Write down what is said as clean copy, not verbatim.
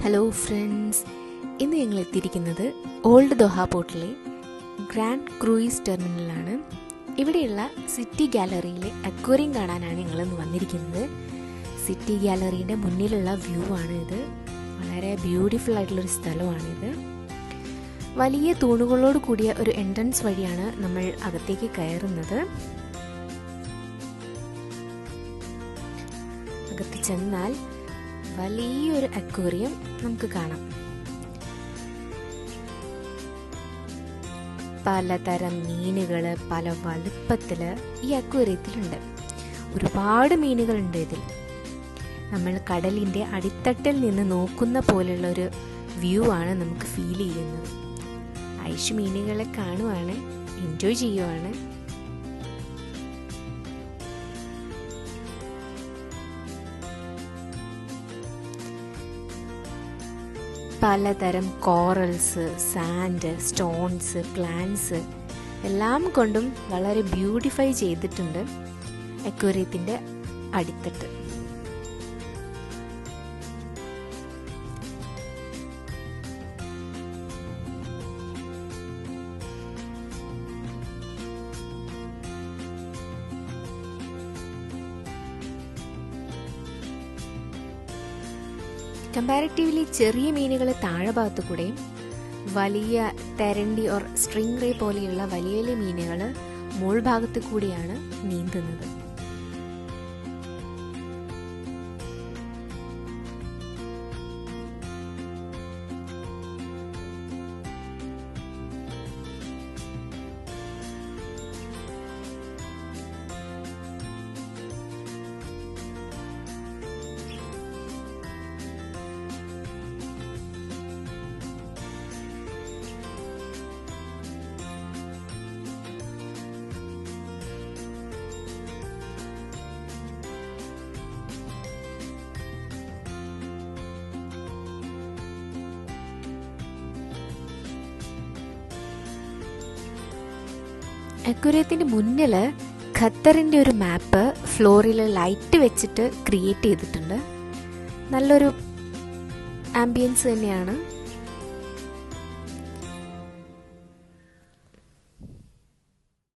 Hello friends, ഇന്ന് ഞങ്ങൾ എത്തിയിരിക്കുന്നത് ഓൾഡ് ദോഹ പോർട്ടിലെ ഗ്രാൻഡ് ക്രൂയിസ് ടെർമിനലാണ്. ഇവിടെയുള്ള സിറ്റി ഗാലറിയിലെ അക്വേറിയം കാണാനാണ് ഞങ്ങളിന്ന് വന്നിരിക്കുന്നത്. സിറ്റി ഗാലറിയുടെ മുന്നിലുള്ള വ്യൂ ആണ് ഇത്. വളരെ ബ്യൂട്ടിഫുൾ ആയിട്ടുള്ളൊരു സ്ഥലമാണിത്. വലിയ തൂണുകളോട് കൂടിയ ഒരു എൻട്രൻസ് വഴിയാണ് നമ്മൾ അകത്തേക്ക് കയറുന്നത്. അകത്ത് ചെന്നാൽ വലിയൊരു അക്വേറിയം നമുക്ക് കാണാം. പലതരം മീനുകൾ പല വലുപ്പത്തിൽ ഈ അക്വേറിയത്തിലുണ്ട്. ഒരുപാട് മീനുകളുണ്ട് ഇതിൽ. നമ്മൾ കടലിൻ്റെ അടിത്തട്ടിൽ നിന്ന് നോക്കുന്ന പോലെയുള്ള ഒരു വ്യൂ ആണ് നമുക്ക് ഫീൽ ചെയ്യുന്നത്. ഐഷ് മീനുകളെ കാണുവാണ്, എൻജോയ് ചെയ്യുവാണ്. പലതരം കോറൽസ്, സാൻഡ്, സ്റ്റോൺസ്, പ്ലാന്റ്സ് എല്ലാം കൊണ്ടും വളരെ ബ്യൂട്ടിഫൈ ചെയ്തിട്ടുണ്ട് അക്വേറിയത്തിൻ്റെ അടിത്തട്ട്. കമ്പാരിറ്റീവ്ലി ചെറിയ മീനുകൾ താഴെ ഭാഗത്തു കൂടെയും വലിയ തെരണ്ടി ഓർ സ്ട്രിംഗ് റേ പോലെയുള്ള വലിയ വലിയ മീനുകൾ മുകൾ ഭാഗത്തു കൂടിയാണ് നീന്തുന്നത്. അക്വേറിയത്തിൻ്റെ മുന്നിൽ ഖത്തറിൻ്റെ ഒരു മാപ്പ് ഫ്ലോറിൽ ലൈറ്റ് വെച്ചിട്ട് ക്രിയേറ്റ് ചെയ്തിട്ടുണ്ട്. നല്ലൊരു ആംബിയൻസ് തന്നെയാണ്.